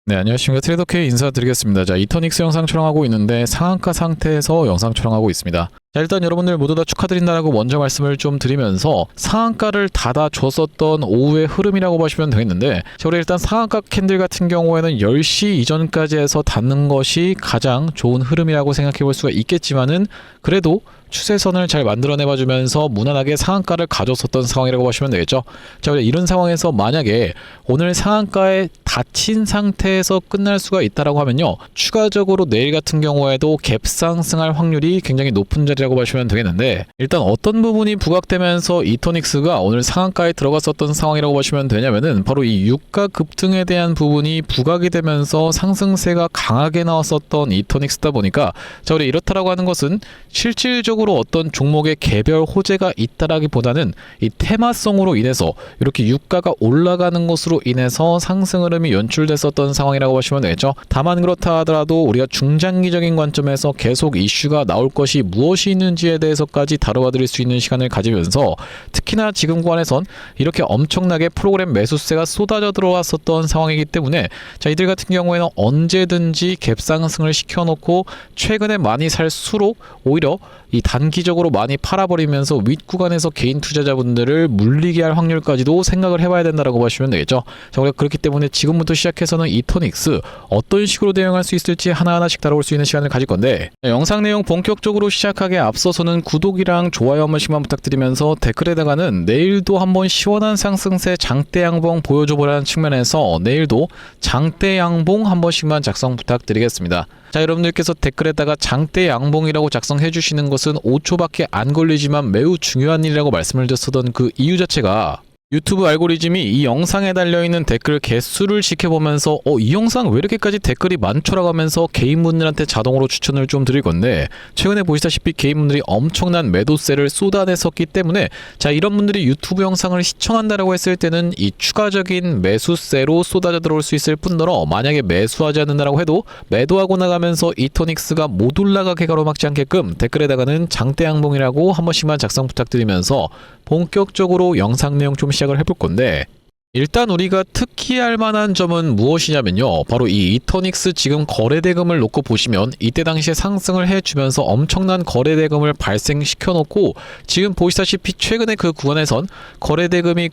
네, 안녕하십니까. 트레이더K 인사드리겠습니다. 자, 이터닉스 영상 촬영하고 있는데 상한가 상태에서 영상 촬영하고 있습니다. 자, 일단 여러분들 모두 다 축하드린다라고 먼저 말씀을 좀 드리면서 상한가를 닫아줬었던 오후의 흐름이라고 보시면 되겠는데, 자, 우리 일단 상한가 캔들 같은 경우에는 10시 이전까지 해서 닫는 것이 가장 좋은 흐름이라고 생각해 볼 수가 있겠지만은, 그래도 추세선을 잘 만들어내봐 주면서 무난하게 상한가를 가졌었던 상황이라고 보시면 되겠죠. 자, 이런 상황에서 만약에 오늘 상한가에 닫힌 상태에서 끝날 수가 있다라고 하면요, 추가적으로 내일 같은 경우에도 갭 상승할 확률이 굉장히 높은 자리라고 보시면 되겠는데, 일단 어떤 부분이 부각되면서 이터닉스가 오늘 상한가에 들어갔었던 상황이라고 보시면 되냐면은 바로 이 유가 급등에 대한 부분이 부각이 되면서 상승세가 강하게 나왔었던 이터닉스다 보니까, 자, 우리 이렇다라고 하는 것은 실질적으로 어떤 종목의 개별 호재가 있다라기보다는 이 테마성으로 인해서 이렇게 유가가 올라가는 것으로 인해서 상승 흐름이 연출됐었던 상황이라고 보시면 되겠죠. 다만 그렇다 하더라도 우리가 중장기적인 관점에서 계속 이슈가 나올 것이 무엇이 있는지에 대해서까지 다뤄봐 드릴 수 있는 시간을 가지면서, 특히나 지금 구간에선 이렇게 엄청나게 프로그램 매수세가 쏟아져 들어왔었던 상황이기 때문에, 자, 이들 같은 경우에는 언제든지 갭상승을 시켜놓고 최근에 많이 살수록 오히려 이 단기적으로 많이 팔아버리면서 윗구간에서 개인 투자자분들을 물리게 할 확률까지도 생각을 해봐야 된다라고 보시면 되겠죠. 자, 우리가 그렇기 때문에 지금부터 시작해서는 이터닉스 어떤 식으로 대응할 수 있을지 하나하나씩 다뤄볼 수 있는 시간을 가질 건데, 영상 내용 본격적으로 시작하기에 앞서서는 구독이랑 좋아요 한 번씩만 부탁드리면서, 댓글에다가는 내일도 한번 시원한 상승세 장대 양봉 보여줘보라는 측면에서 내일도 장대 양봉 한 번씩만 작성 부탁드리겠습니다. 자, 여러분들께서 댓글에다가 장대 양봉이라고 작성해 주시는 것은 5초밖에 안 걸리지만 매우 중요한 일이라고 말씀을 드렸던 그 이유 자체가, 유튜브 알고리즘이 이 영상에 달려있는 댓글 개수를 지켜보면서 이 영상 왜 이렇게까지 댓글이 많죠라고 하면서 개인분들한테 자동으로 추천을 좀 드릴 건데, 최근에 보시다시피 개인분들이 엄청난 매도세를 쏟아냈었기 때문에, 자, 이런 분들이 유튜브 영상을 시청한다라고 했을 때는 이 추가적인 매수세로 쏟아져 들어올 수 있을 뿐더러, 만약에 매수하지 않는다라고 해도 매도하고 나가면서 이터닉스가 못 올라가게 가로막지 않게끔 댓글에다가는 장대 양봉이라고 한 번씩만 작성 부탁드리면서 본격적으로 영상 내용 좀 시작을 해볼 건데, 일단 우리가 특히할 만한 점은 무엇이냐면요, 바로 이 이터닉스 지금 거래대금을 놓고 보시면 이때 당시에 상승을 해주면서 엄청난 거래대금을 발생시켜 놓고, 지금 보시다시피 최근에 그 구간에선 거래대금이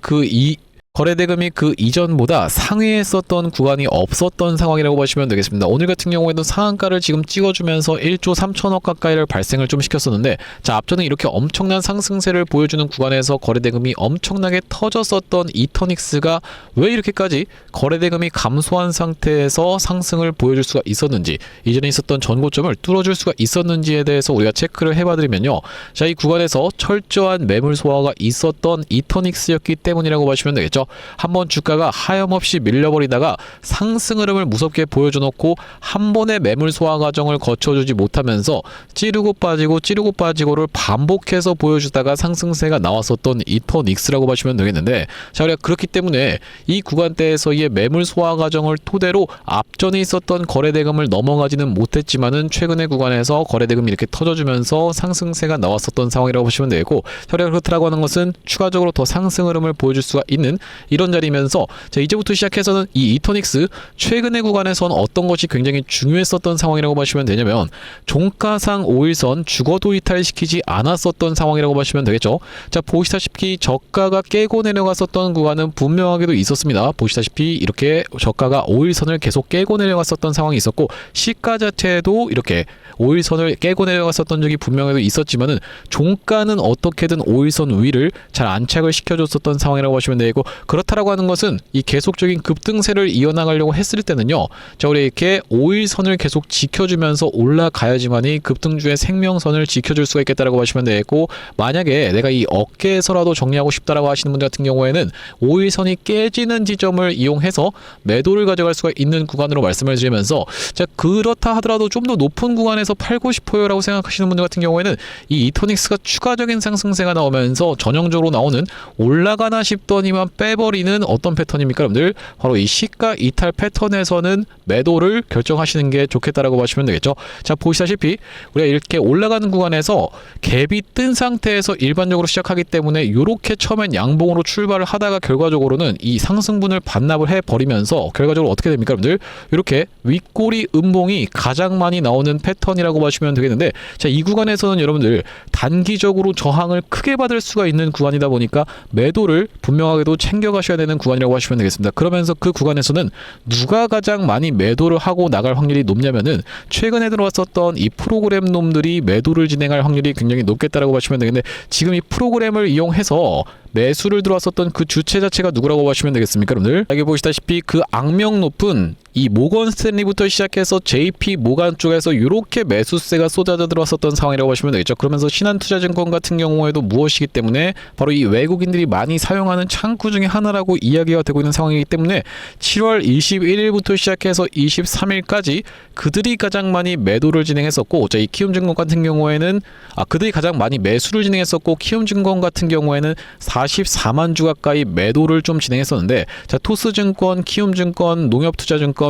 그 이전보다 상회했었던 구간이 없었던 상황이라고 보시면 되겠습니다. 오늘 같은 경우에도 상한가를 지금 찍어주면서 1조 3천억 가까이를 발생을 좀 시켰었는데, 자, 앞전에 이렇게 엄청난 상승세를 보여주는 구간에서 거래대금이 엄청나게 터졌었던 이터닉스가 왜 이렇게까지 거래대금이 감소한 상태에서 상승을 보여줄 수가 있었는지, 이전에 있었던 전고점을 뚫어줄 수가 있었는지에 대해서 우리가 체크를 해봐드리면요, 자, 이 구간에서 철저한 매물 소화가 있었던 이터닉스였기 때문이라고 보시면 되겠죠. 한번 주가가 하염없이 밀려버리다가 상승 흐름을 무섭게 보여줘놓고 한 번의 매물 소화 과정을 거쳐주지 못하면서 찌르고 빠지고를 반복해서 보여주다가 상승세가 나왔었던 이터닉스라고 보시면 되겠는데, 자, 우리가 그렇기 때문에 이 구간대에서의 매물 소화 과정을 토대로 앞전에 있었던 거래대금을 넘어가지는 못했지만은 최근의 구간에서 거래대금이 이렇게 터져주면서 상승세가 나왔었던 상황이라고 보시면 되고, 자, 우리가 그렇다라고 하는 것은 추가적으로 더 상승 흐름을 보여줄 수가 있는 이런 자리면서, 자, 이제부터 시작해서는 이 이터닉스 최근의 구간에선 어떤 것이 굉장히 중요했었던 상황이라고 보시면 되냐면, 종가상 5일선 죽어도 이탈시키지 않았었던 상황이라고 보시면 되겠죠. 자, 보시다시피 저가가 깨고 내려갔었던 구간은 분명하게도 있었습니다. 보시다시피 이렇게 저가가 5일선을 계속 깨고 내려갔었던 상황이 있었고, 시가 자체도 이렇게 5일선을 깨고 내려갔었던 적이 분명하게도 있었지만은 종가는 어떻게든 5일선 위를 잘 안착을 시켜줬었던 상황이라고 보시면 되고, 그렇다라고 하는 것은 이 계속적인 급등세를 이어나가려고 했을 때는요, 자, 우리 이렇게 5일선을 계속 지켜주면서 올라가야지만이 급등주의 생명선을 지켜줄 수가 있겠다라고 보시면 되겠고, 만약에 내가 이 어깨에서라도 정리하고 싶다라고 하시는 분들 같은 경우에는 5일선이 깨지는 지점을 이용해서 매도를 가져갈 수가 있는 구간으로 말씀을 드리면서, 자, 그렇다 하더라도 좀 더 높은 구간에서 팔고 싶어요 라고 생각하시는 분들 같은 경우에는 이 이터닉스가 추가적인 상승세가 나오면서 전형적으로 나오는 올라가나 싶더니만 해버리는 어떤 패턴입니까, 여러분들? 바로 이 시가 이탈 패턴에서는 매도를 결정하시는 게 좋겠다라고 보시면 되겠죠. 자, 보시다시피 우리가 이렇게 올라가는 구간에서 갭이 뜬 상태에서 일반적으로 시작하기 때문에 이렇게 처음엔 양봉으로 출발을 하다가 결과적으로는 이 상승분을 반납을 해버리면서 결과적으로 어떻게 됩니까, 여러분들? 이렇게 윗꼬리 음봉이 가장 많이 나오는 패턴이라고 보시면 되겠는데, 자, 이 구간에서는 여러분들 단기적으로 저항을 크게 받을 수가 있는 구간이다 보니까 매도를 분명하게도 챙겨가셔야 되는 구간이라고 하시면 되겠습니다. 그러면서 그 구간에서는 누가 가장 많이 매도를 하고 나갈 확률이 높냐면은 최근에 들어왔었던 이 프로그램 놈들이 매도를 진행할 확률이 굉장히 높겠다라고 보시면 되겠는데, 지금 이 프로그램을 이용해서 매수를 들어왔었던 그 주체 자체가 누구라고 보시면 되겠습니까, 여러분들? 여기 보시다시피 그 악명 높은 이 모건 스탠리부터 시작해서 JP 모간 쪽에서 이렇게 매수세가 쏟아져 들어왔었던 상황이라고 보시면 되겠죠. 그러면서 신한투자증권 같은 경우에도 무엇이기 때문에 바로 이 외국인들이 많이 사용하는 창구 중에 하나라고 이야기가 되고 있는 상황이기 때문에 7월 21일부터 시작해서 23일까지 그들이 가장 많이 매도를 진행했었고, 자, 이 키움증권 같은 경우에는 그들이 가장 많이 매수를 진행했었고, 키움증권 같은 경우에는 44만 주 가까이 매도를 좀 진행했었는데, 자, 토스증권, 키움증권, 농협투자증권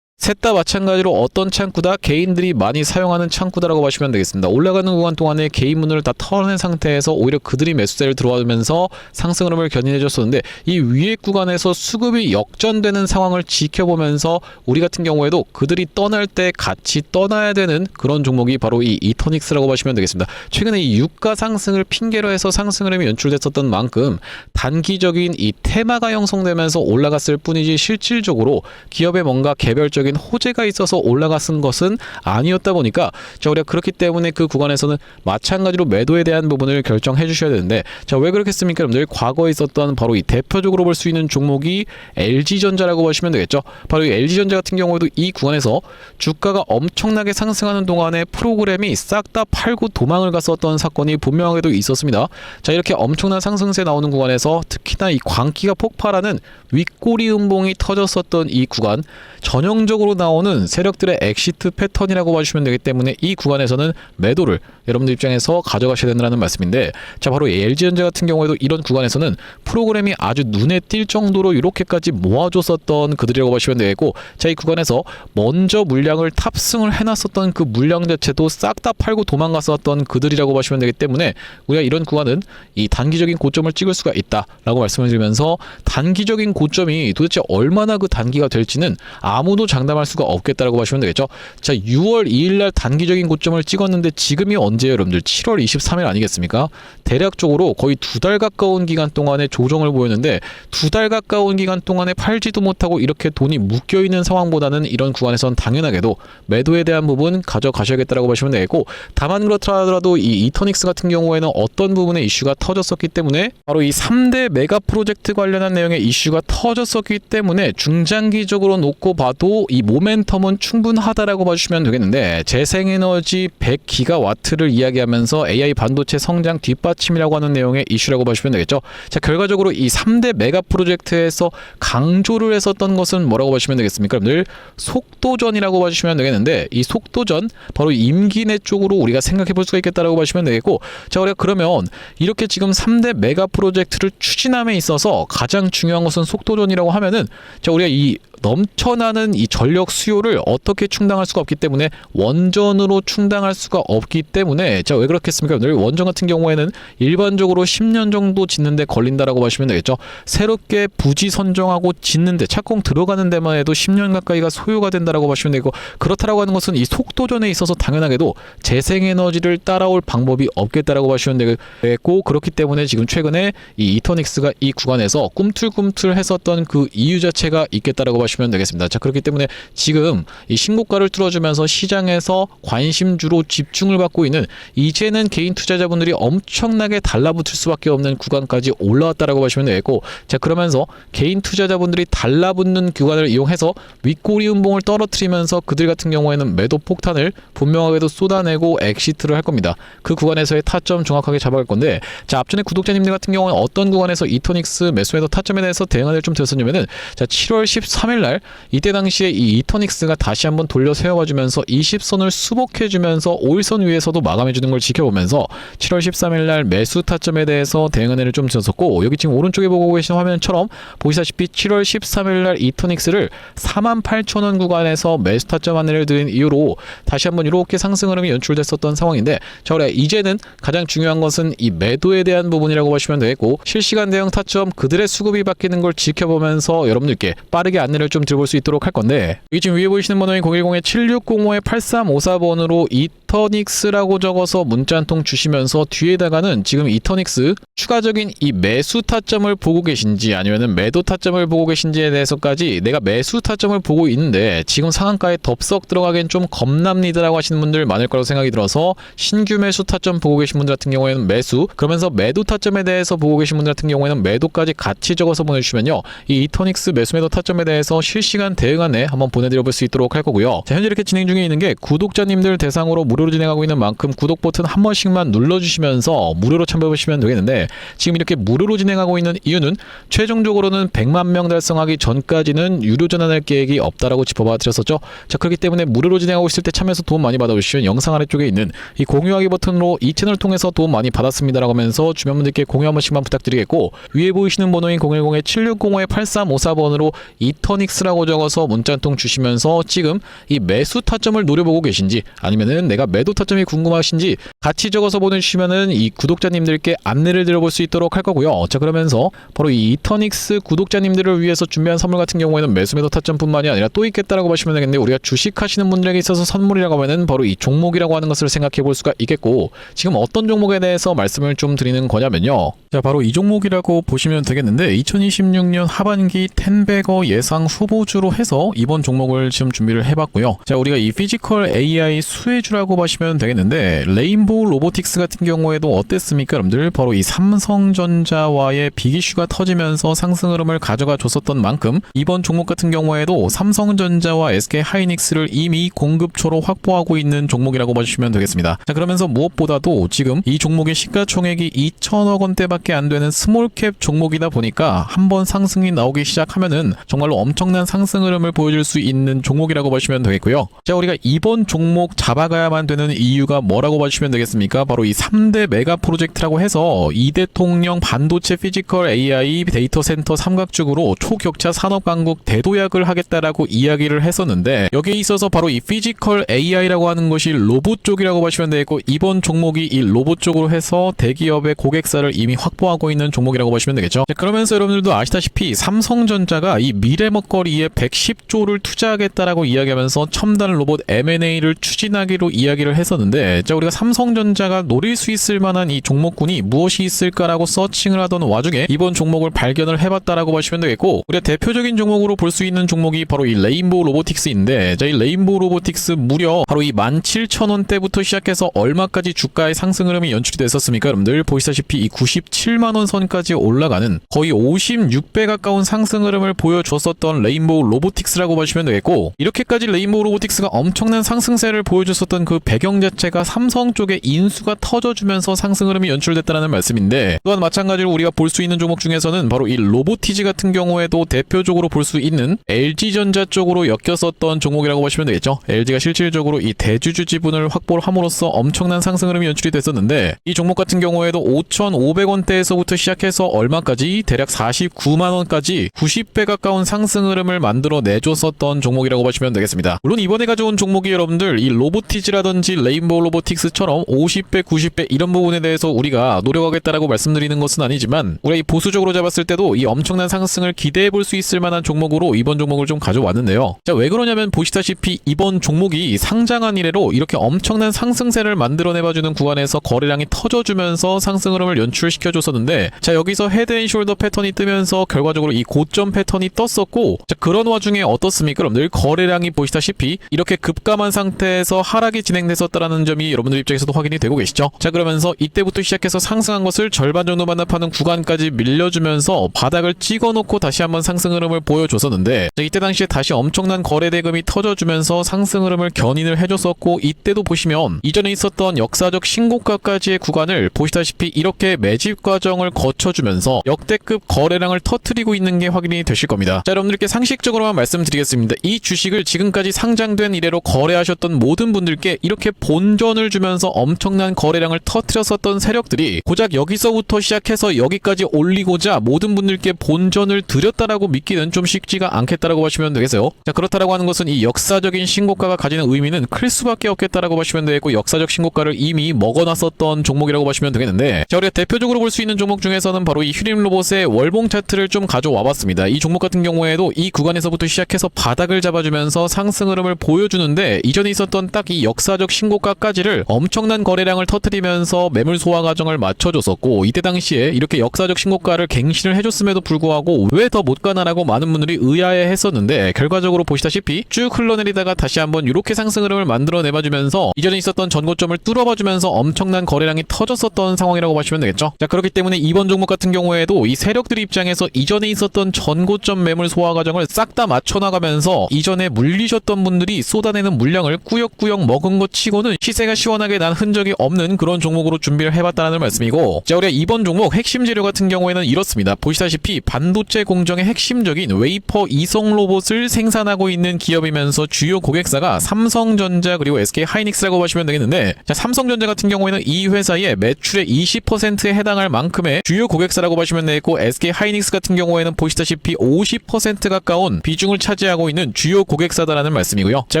셋 다 마찬가지로 어떤 창구다? 개인들이 많이 사용하는 창구다라고 보시면 되겠습니다. 올라가는 구간 동안에 개인 문을 다 털어낸 상태에서 오히려 그들이 매수세를 들어오면서 상승 흐름을 견인해 줬었는데, 이 위에 구간에서 수급이 역전되는 상황을 지켜보면서 우리 같은 경우에도 그들이 떠날 때 같이 떠나야 되는 그런 종목이 바로 이 이터닉스라고 보시면 되겠습니다. 최근에 이 유가 상승을 핑계로 해서 상승 흐름이 연출됐었던 만큼 단기적인 이 테마가 형성되면서 올라갔을 뿐이지 실질적으로 기업의 뭔가 개별적인 호재가 있어서 올라갔은 것은 아니었다 보니까, 자, 우리가 그렇기 때문에 그 구간에서는 마찬가지로 매도에 대한 부분을 결정해 주셔야 되는데, 자, 왜 그렇겠습니까, 여러분들? 과거에 있었던 바로 이 대표적으로 볼 수 있는 종목이 LG전자라고 보시면 되겠죠. 바로 이 LG전자 같은 경우에도 이 구간에서 주가가 엄청나게 상승하는 동안에 프로그램이 싹 다 팔고 도망을 갔었던 사건이 분명하게도 있었습니다. 자, 이렇게 엄청난 상승세 나오는 구간에서 특히나 이 광기가 폭발하는 윗꼬리 음봉이 터졌었던 이 구간, 전형적으로 나오는 세력들의 엑시트 패턴이라고 봐주시면 되기 때문에 이 구간에서는 매도를 여러분들 입장에서 가져가셔야 된다는 말씀인데, 자, 바로 LG전자 같은 경우에도 이런 구간에서는 프로그램이 아주 눈에 띌 정도로 이렇게까지 모아줬었던 그들이라고 보시면 되겠고, 자, 이 구간에서 먼저 물량을 탑승을 해놨었던 그 물량 자체도 싹 다 팔고 도망갔었던 그들이라고 보시면 되기 때문에 우리가 이런 구간은 이 단기적인 고점을 찍을 수가 있다라고 말씀을 드리면서, 단기적인 고점이 도대체 얼마나 그 단기가 될지는 아무도 장담할 수가 없겠다라고 보시면 되겠죠. 자, 6월 2일날 단기적인 고점을 찍었는데 지금이 언제예요, 여러분들? 7월 23일 아니겠습니까? 대략적으로 거의 2달 가까운 기간 동안에 조정을 보였는데, 2달 가까운 기간 동안에 팔지도 못하고 이렇게 돈이 묶여있는 상황보다는 이런 구간에선 당연하게도 매도에 대한 부분 가져가셔야겠다라고 보시면 되겠고, 다만 그렇더라도 이 이터닉스 같은 경우에는 어떤 부분에 이슈가 터졌었기 때문에 바로 이 3대 메가 프로젝트 관련한 내용의 이슈가 터졌었기 때문에 중장기적으로 놓고 봐도 이 모멘텀은 충분하다라고 봐주시면 되겠는데, 재생에너지 100기가와트를 이야기하면서 AI 반도체 성장 뒷받침이라고 하는 내용의 이슈라고 봐주시면 되겠죠. 자, 결과적으로 이 3대 메가 프로젝트에서 강조를 했었던 것은 뭐라고 봐주시면 되겠습니까, 여러분들? 속도전이라고 봐주시면 되겠는데, 이 속도전 바로 임기 내 쪽으로 우리가 생각해 볼 수가 있겠다라고 봐주시면 되겠고, 자, 우리가 그러면 이렇게 지금 3대 메가 프로젝트를 추진함에 있어서 가장 중요한 것은 속도전이라고 하면은, 자, 우리가 이 넘쳐나는 이 전력 수요를 어떻게 충당할 수가 없기 때문에 원전으로 충당할 수가 없기 때문에, 자, 왜 그렇겠습니까? 오늘 원전 같은 경우에는 일반적으로 10년 정도 짓는데 걸린다라고 보시면 되겠죠. 새롭게 부지 선정하고 짓는데 착공 들어가는 데만 해도 10년 가까이가 소요가 된다라고 보시면 되고, 그렇다라고 하는 것은 이 속도전에 있어서 당연하게도 재생에너지를 따라올 방법이 없겠다라고 보시면 되겠고, 그렇기 때문에 지금 최근에 이 이터닉스가 이 구간에서 꿈틀꿈틀 했었던 그 이유 자체가 있겠다라고 보시면 되겠습니다. 자, 그렇기 때문에 지금 이 신고가를 뚫어주면서 시장에서 관심주로 집중을 받고 있는, 이제는 개인 투자자분들이 엄청나게 달라붙을 수밖에 없는 구간까지 올라왔다라고 보시면 되겠고, 자, 그러면서 개인 투자자분들이 달라붙는 구간을 이용해서 윗꼬리 음봉을 떨어뜨리면서 그들 같은 경우에는 매도 폭탄을 분명하게도 쏟아내고 엑시트를 할 겁니다. 그 구간에서의 타점 정확하게 잡아갈 건데, 자, 앞전에 구독자님들 같은 경우는 어떤 구간에서 이터닉스 매수매도 타점에 대해서 대응을 좀 드렸었냐면은, 자, 7월 13일 13일날 이때 당시에 이 이터닉스가 다시 한번 돌려 세워주면서 20선을 수복해주면서 5일선 위에서도 마감해주는 걸 지켜보면서 7월 13일날 매수 타점에 대해서 대응안내를 좀 드렸었고, 여기 지금 오른쪽에 보고 계신 화면처럼 보시다시피 7월 13일날 이터닉스를 48,000원 구간에서 매수 타점 안내를 드린 이후로 다시 한번 이렇게 상승 흐름이 연출됐었던 상황인데, 자, 그래 이제는 가장 중요한 것은 이 매도에 대한 부분이라고 보시면 되겠고, 실시간 대응 타점 그들의 수급이 바뀌는 걸 지켜보면서 여러분들께 빠르게 안내를 좀 드려볼 수 있도록 할 건데, 여기 지금 위에 보이시는 번호인 010-7605-8354번으로 이터닉스라고 적어서 문자 한 통 주시면서 뒤에다가는 지금 이터닉스 추가적인 이 매수 타점을 보고 계신지 아니면은 매도 타점을 보고 계신지에 대해서까지, 내가 매수 타점을 보고 있는데 지금 상한가에 덥석 들어가기엔 좀 겁납니다라고 하시는 분들 많을 거라고 생각이 들어서 신규 매수 타점 보고 계신 분들 같은 경우에는 매수, 그러면서 매도 타점에 대해서 보고 계신 분들 같은 경우에는 매도까지 같이 적어서 보내주시면요, 이 이터닉스 매수 매도 타점에 대해서 실시간 대응 안내 한번 보내드려 볼 수 있도록 할 거고요. 자, 현재 이렇게 진행 중에 있는 게 구독자님들 대상으로 무료로 진행하고 있는 만큼 구독 버튼 한 번씩만 눌러주시면서 무료로 참여해 보시면 되겠는데, 지금 이렇게 무료로 진행하고 있는 이유는 최종적으로는 100만 명 달성하기 전까지는 유료 전환할 계획이 없다라고 짚어봐 드렸었죠. 자, 그렇기 때문에 무료로 진행하고 있을 때 참여해서 도움 많이 받아주시면 영상 아래쪽에 있는 이 공유하기 버튼으로 이 채널 통해서 도움 많이 받았습니다라고 하면서 주변 분들께 공유 한 번씩만 부탁드리겠고, 위에 보이시는 번호인 010-7605-8354번으로 이터닉스라고 적어서 문자 한 통 주시면서 지금 이 매수 타점을 노려보고 계신지 아니면은 내가 매도 타점이 궁금하신지 같이 적어서 보내주시면은 이 구독자님들께 안내를 드려볼 수 있도록 할 거고요. 자, 그러면서 바로 이 이터닉스 구독자님들을 위해서 준비한 선물 같은 경우에는 매수 매도 타점뿐만이 아니라 또 있겠다라고 보시면 되겠는데, 우리가 주식 하시는 분들에게 있어서 선물이라고 하면은 바로 이 종목이라고 하는 것을 생각해 볼 수가 있겠고, 지금 어떤 종목에 대해서 말씀을 좀 드리는 거냐면요, 자, 바로 이 종목이라고 보시면 되겠는데, 2026년 하반기 텐베거 예상 후보주로 해서 이번 종목을 지금 준비를 해봤고요. 자, 우리가 이 피지컬 AI 수혜주라고 보시면 되겠는데, 레인보우 로보틱스 같은 경우에도 어땠습니까 여러분들? 바로 이 삼성전자와의 빅이슈가 터지면서 상승 흐름을 가져가 줬었던 만큼 이번 종목 같은 경우에도 삼성전자와 SK하이닉스를 이미 공급처로 확보하고 있는 종목이라고 보시면 되겠습니다. 자, 그러면서 무엇보다도 지금 이 종목의 시가총액이 2천억 원대밖에 안 되는 스몰캡 종목이다 보니까 한번 상승이 나오기 시작하면은 정말로 엄청난 상승 흐름을 보여줄 수 있는 종목이라고 보시면 되겠고요. 자, 우리가 이번 종목 잡아가야만 되는 이유가 뭐라고 보시면 되겠습니까? 바로 이 3대 메가 프로젝트라고 해서 이대통령 반도체 피지컬 AI 데이터 센터 삼각죽으로 초격차 산업 강국 대도약을 하겠다라고 이야기를 했었는데, 여기에 있어서 바로 이 피지컬 AI라고 하는 것이 로봇 쪽이라고 보시면 되겠고, 이번 종목이 이 로봇 쪽으로 해서 대기업의 고객사를 이미 확보하고 있는 종목이라고 보시면 되겠죠. 자, 그러면서 여러분들도 아시다시피 삼성전자가 이 미래 먹거리에 110조를 투자하겠다라고 이야기하면서 첨단 로봇 M&A를 추진하기로 이야기를 했었는데, 자, 우리가 삼성전자가 노릴 수 있을 만한 이 종목군이 무엇이 있을까라고 서칭을 하던 와중에 이번 종목을 발견을 해봤다라고 보시면 되겠고, 우리가 대표적인 종목으로 볼 수 있는 종목이 바로 이 레인보우 로보틱스인데, 자, 이 레인보우 로보틱스 무려 바로 이 17,000원대부터 시작해서 얼마까지 주가의 상승 흐름이 연출이 됐었습니까 여러분들? 보시다시피 이 97만원 선까지 올라가는 거의 56배 가까운 상승 흐름을 보여줬었던 레인보우 로보틱스라고 보시면 되겠고, 이렇게까지 레인보우 로보틱스가 엄청난 상승세를 보여줬었던 그 배경 자체가 삼성 쪽에 인수가 터져주면서 상승 흐름이 연출됐다는 말씀인데, 또한 마찬가지로 우리가 볼 수 있는 종목 중에서는 바로 이 로보티지 같은 경우에도 대표적으로 볼 수 있는 LG전자 쪽으로 엮였었던 종목이라고 보시면 되겠죠. LG가 실질적으로 이 대주주 지분을 확보를 함으로써 엄청난 상승 흐름이 연출이 됐었는데, 이 종목 같은 경우에도 5,500원대에서부터 시작해서 얼마까지 대략 49만원까지 90배 가까운 상승 흐름을 만들어 내줬었던 종목이라고 보시면 되겠습니다. 물론 이번에 가져온 종목이 여러분들 이 로보티지라든지 레인보우 로보틱스처럼 50배, 90배 이런 부분에 대해서 우리가 노력하겠다라고 말씀드리는 것은 아니지만, 우리가 이 보수적으로 잡았을 때도 이 엄청난 상승을 기대해 볼 수 있을 만한 종목으로 이번 종목을 좀 가져왔는데요. 자, 왜 그러냐면 보시다시피 이번 종목이 상장한 이래로 이렇게 엄청난 상승세를 만들어내봐주는 구간에서 거래량이 터져주면서 상승 흐름을 연출시켜줬었는데, 자, 여기서 헤드앤숄더 패턴이 뜨면서 결과적으로 이 고점 패턴이 떴었고, 자, 그런 와중에 어떻습니까 여러분들? 거래량이 보시다시피 이렇게 급감한 상태에서 하락이 진행됐었다라는 점이 여러분들 입장에서도 확인이 되고 계시죠. 자, 그러면서 이때부터 시작해서 상승한 것을 절반 정도 반납하는 구간까지 밀려주면서 바닥을 찍어놓고 다시 한번 상승 흐름을 보여줬었는데, 자, 이때 당시에 다시 엄청난 거래 대금이 터져주면서 상승 흐름을 견인을 해줬었고, 이때도 보시면 이전에 있었던 역사적 신고가까지의 구간을 보시다시피 이렇게 매집 과정을 거쳐주면서 역대급 거래량을 터뜨리고 있는 게 확인이 되실 겁니다. 자, 여러분들께 상식적으로만 말씀드리겠습니다. 이 주식을 지금까지 상장된 이래로 거래하셨던 모든 분들께 이렇게 본전을 주면서 엄청난 거래량을 터뜨렸었던 세력들이 고작 여기서부터 시작해서 여기까지 올리고자 모든 분들께 본전을 드렸다라고 믿기는 좀 쉽지가 않겠다라고 보시면 되겠어요. 자, 그렇다라고 하는 것은 이 역사적인 신고가가 가지는 의미는 클 수밖에 없겠다라고 보시면 되겠고, 역사적 신고가를 이미 먹어놨었던 종목이라고 보시면 되겠는데, 자, 우리가 대표적으로 볼 수 있는 종목 중에서는 바로 이 휴림로봇의 월봉 차트를 좀 가져와 봤습니다. 이 종목 같은 경우에도 이 구간에서부터 시작해서 바닥을 잡아주면서 상승 흐름을 보여주는데, 이전에 있었던 딱 이 역사적 신고가까지를 엄청난 거래량을 터뜨리면서 매물 소화 과정을 맞춰줬었고, 이때 당시에 이렇게 역사적 신고가를 갱신을 해줬음에도 불구하고 왜 더 못 가나라고 많은 분들이 의아해 했었는데, 결과적으로 보시다시피 쭉 흘러내리다가 다시 한번 이렇게 상승 흐름을 만들어내봐주면서 이전에 있었던 전고점을 뚫어봐주면서 엄청난 거래량이 터졌었던 상황이라고 보시면 되겠죠. 자, 그렇기 때문에 이번 종목 같은 경우에도 이 세력들 입장에서 이전에 있었던 전고점 매물 소화 과정을 싹 다 맞춰나가면서 이전에 물리셨던 분들이 쏟아내는 물량을 꾸역꾸역 먹은 것 치고는 시세가 시원하게 난 흔적이 없는 그런 종목으로 준비를 해봤다는 말씀이고, 자, 우리가 이번 종목 핵심 재료 같은 경우에는 이렇습니다. 보시다시피 반도체 공정의 핵심적인 웨이퍼 이송 로봇을 생산하고 있는 기업이면서 주요 고객사가 삼성전자 그리고 SK하이닉스라고 보시면 되겠는데, 자, 삼성전자 같은 경우에는 이 회사의 매출의 20%에 해당할 만큼의 주요 고객사라고 보시면 되겠고, SK하이닉스 같은 경우에는 보시다시피 50% 가까운 비중을 차지하고 있는 주요 고객사다라는 말씀이고요. 자,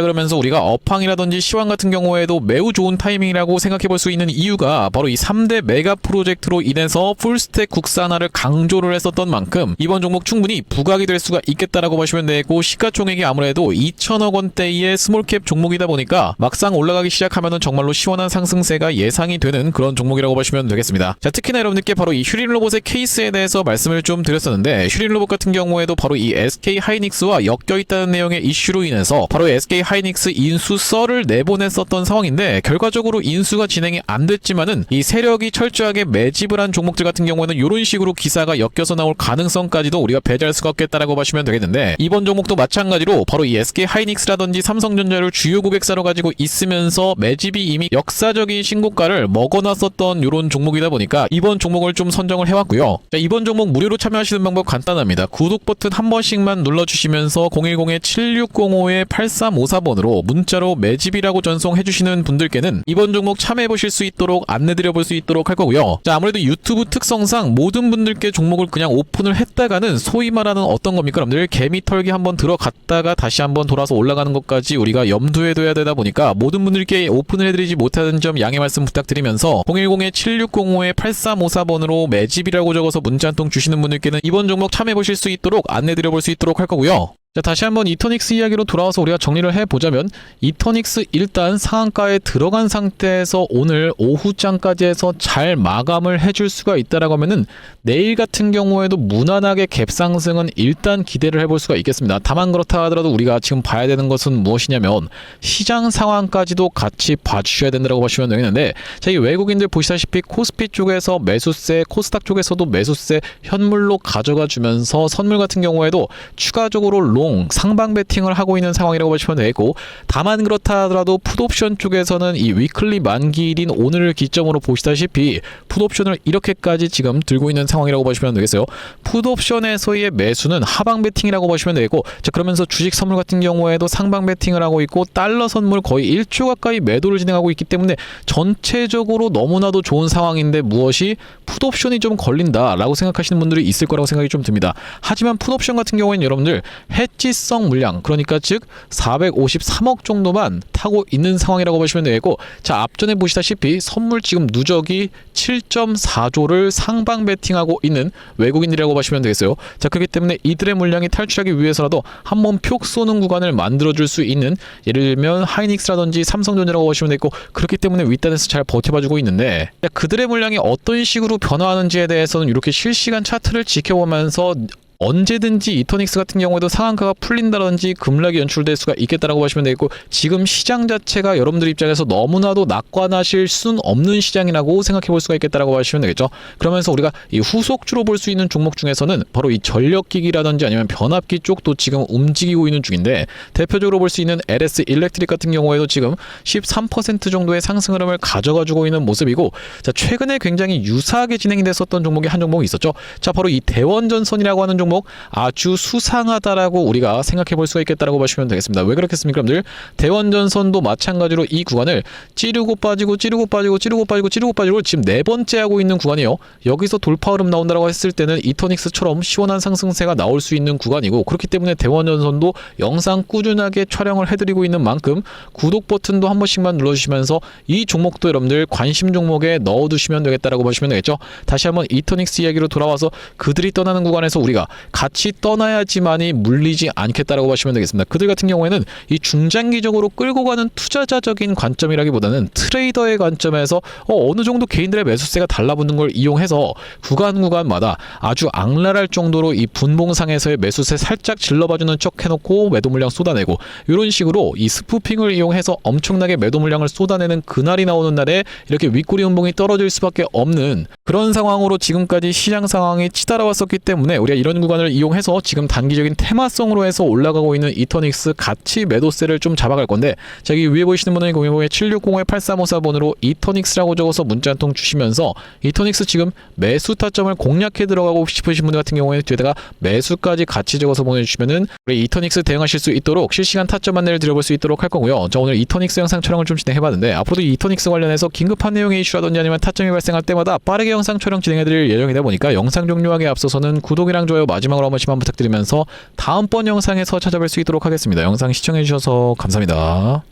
그러면서 우리가 업황이라든지 시황 같은 경우에도 매우 좋은 타이밍이라고 생각해 볼 수 있는 이유가 바로 이 3대 메가 프로젝트로 인해서 풀스택 국산화를 강조를 했었던 만큼 이번 종목 충분히 부각이 될 수가 있겠다라고 보시면 되고, 시가총액이 아무래도 2천억 원대의 스몰캡 종목이다 보니까 막상 올라가기 시작하면은 정말로 시원한 상승세가 예상이 되는 그런 종목이라고 보시면 되겠습니다. 자, 특히나 여러분들께 바로 이 휴림로봇의 케이스에 대해서 말씀을 좀 드렸었는데, 휴림로봇 같은 경우에도 바로 이 SK하이닉스와 엮여있다는 내용의 이슈로 인해서 바로 SK하이닉스 인수 썰을 내보냈었던 상황인데, 결과적으로 인수가 진행이 안 됐지만은 이 세력이 철저하게 매집을 한 종목들 같은 경우에는 이런 식으로 기사가 엮여서 나올 가능성까지도 우리가 배제할 수가 없겠다라고 보시면 되겠는데, 이번 종목도 마찬가지로 바로 이 SK하이닉스라든지 삼성전자를 주요 고객사로 가지고 있으면서 매집이 이미 역사적인 신고가를 먹어놨었던 이런 종목이다 보니까 이번 종목을 좀 선정을 해왔고요. 자, 이번 종목 무료로 참여하시는 방법 간단합니다. 구독 버튼 한 번씩만 눌러주시면서 010-7605-8354번으로 문자로 매집이라고 전송해주시는 분들께는 이번 종목 참여해보실 수 있도록 안내드려볼 수 있도록 할 거고요. 자, 아무래도 유튜브 특성상 모든 분들께 종목을 그냥 오픈을 했다가는 소위 말하는 어떤 겁니까? 여러분들 개미 털기 한번 들어갔다가 다시 한번 돌아서 올라가는 것까지 우리가 염두에 둬야 되다 보니까 모든 분들께 오픈을 해드리지 못하는 점 양해 말씀 부탁드리면서 010-7605-8354번으로 매집이라고 적어서 문자 한 통 주시는 분들께는 이번 종목 참여해보실 수 있도록 안내드려볼 수 있도록 할 거고요. 자, 다시 한번 이터닉스 이야기로 돌아와서 우리가 정리를 해보자면, 이터닉스 일단 상한가에 들어간 상태에서 오늘 오후장까지 해서 잘 마감을 해줄 수가 있다라고 하면은 내일 같은 경우에도 무난하게 갭상승은 일단 기대를 해볼 수가 있겠습니다. 다만 그렇다 하더라도 우리가 지금 봐야 되는 것은 무엇이냐면 시장 상황까지도 같이 봐주셔야 된다고 보시면 되겠는데, 자, 이 외국인들 보시다시피 코스피 쪽에서 매수세, 코스닥 쪽에서도 매수세 현물로 가져가 주면서 선물 같은 경우에도 추가적으로 롱 상방 베팅을 하고 있는 상황이라고 보시면 되겠고, 다만 그렇다 하더라도 풋옵션 쪽에서는 이 위클리 만기일인 오늘을 기점으로 보시다시피 풋옵션을 이렇게까지 지금 들고 있는 상황이라고 보시면 되겠어요. 풋옵션에서의 매수는 하방 베팅이라고 보시면 되겠고, 자, 그러면서 주식 선물 같은 경우에도 상방 베팅을 하고 있고, 달러 선물 거의 1조 가까이 매도를 진행하고 있기 때문에 전체적으로 너무나도 좋은 상황인데 무엇이 풋옵션이 좀 걸린다라고 생각하시는 분들이 있을 거라고 생각이 좀 듭니다. 하지만 풋옵션 같은 경우에는 여러분들 해지성 물량, 그러니까 즉 453억 정도만 타고 있는 상황이라고 보시면 되겠고, 자, 앞전에 보시다시피 선물 지금 누적이 7.4조를 상방 베팅하고 있는 외국인들이라고 보시면 되겠어요. 자, 그렇기 때문에 이들의 물량이 탈출하기 위해서라도 한번 표 쏘는 구간을 만들어줄 수 있는, 예를 들면 하이닉스라든지 삼성전자라고 보시면 되겠고, 그렇기 때문에 윗단에서 잘 버텨봐주고 있는데, 자, 그들의 물량이 어떤 식으로 변화하는지에 대해서는 이렇게 실시간 차트를 지켜보면서 언제든지 이터닉스 같은 경우에도 상한가가 풀린다든지 급락이 연출될 수가 있겠다라고 보시면 되겠고, 지금 시장 자체가 여러분들 입장에서 너무나도 낙관하실 수는 없는 시장이라고 생각해 볼 수가 있겠다라고 보시면 되겠죠. 그러면서 우리가 이 후속주로 볼 수 있는 종목 중에서는 바로 이 전력기기라든지 아니면 변압기 쪽도 지금 움직이고 있는 중인데, 대표적으로 볼 수 있는 LS 일렉트릭 같은 경우에도 지금 13% 정도의 상승 흐름을 가져가지고 있는 모습이고, 자, 최근에 굉장히 유사하게 진행이 됐었던 종목이 한 종목이 있었죠. 자, 바로 이 대원전선이라고 하는 종목, 아주 수상하다라고 우리가 생각해 볼 수가 있겠다라고 보시면 되겠습니다. 왜 그렇겠습니까, 여러분들? 대원전선도 마찬가지로 이 구간을 찌르고 빠지고 찌르고 빠지고 찌르고 빠지고 찌르고 빠지고 지금 네 번째 하고 있는 구간이에요. 여기서 돌파 흐름 나온다고 했을 때는 이터닉스처럼 시원한 상승세가 나올 수 있는 구간이고, 그렇기 때문에 대원전선도 영상 꾸준하게 촬영을 해드리고 있는 만큼 구독 버튼도 한 번씩만 눌러주시면서 이 종목도 여러분들 관심 종목에 넣어두시면 되겠다라고 보시면 되겠죠. 다시 한번 이터닉스 이야기로 돌아와서 그들이 떠나는 구간에서 우리가 같이 떠나야지만이 물리지 않겠다라고 보시면 되겠습니다. 그들 같은 경우에는 이 중장기적으로 끌고 가는 투자자적인 관점이라기보다는 트레이더의 관점에서 어느 정도 개인들의 매수세가 달라붙는 걸 이용해서 구간마다 아주 악랄할 정도로 이 분봉상에서의 매수세 살짝 질러봐주는 척 해놓고 매도 물량 쏟아내고, 이런 식으로 이 스푸핑을 이용해서 엄청나게 매도 물량을 쏟아내는 그날이 나오는 날에 이렇게 윗꼬리 운봉이 떨어질 수밖에 없는 그런 상황으로 지금까지 시장 상황이 치달아왔었기 때문에 우리가 이런 구간을 이용해서 지금 단기적인 테마성으로 해서 올라가고 있는 이터닉스 같이 매도세를 좀 잡아갈 건데, 자, 여기 위에 보이시는 분은 010-7605-8354번으로 이터닉스라고 적어서 문자 한 통 주시면서 이터닉스 지금 매수 타점을 공략해 들어가고 싶으신 분들 같은 경우에는 뒤에다가 매수까지 같이 적어서 보내주시면은 우리 이터닉스 대응하실 수 있도록 실시간 타점 안내를 드려볼 수 있도록 할 거고요. 자, 오늘 이터닉스 영상 촬영을 좀 진행해봤는데, 앞으로도 이터닉스 관련해서 긴급한 내용의 이슈라든지 아니면 타점이 발생할 때마다 빠르게 영상 촬영 진행해드릴 예정이다 보니까 영상 종료하기에 앞서서는 구독이랑 좋아요 마지막으로 한 번씩만 부탁드리면서 다음번 영상에서 찾아뵐 수 있도록 하겠습니다. 영상 시청해주셔서 감사합니다.